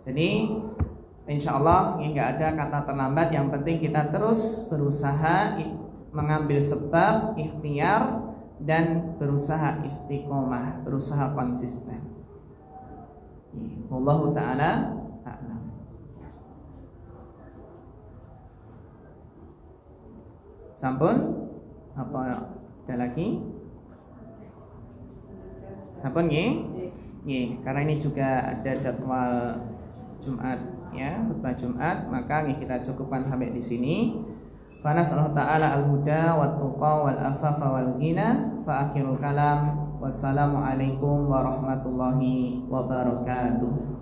Jadi insya Allah ini nggak ada kata terlambat. Yang penting kita terus berusaha mengambil sebab, ikhtiar, dan berusaha istiqomah, berusaha konsisten. Wallahu ta'ala a'lam. Sampun? Apa ada lagi? Sampun nggih? Nggih, karena ini juga ada jadwal Jumat, ya, khutbah Jumat, maka kita cukupkan sampai di sini. Fa nas'allahu ta'ala al-huda wat tuqa wal afafa wal ghina. Fa akhirul kalam. Wassalamu alaikum warahmatullahi wabarakatuh.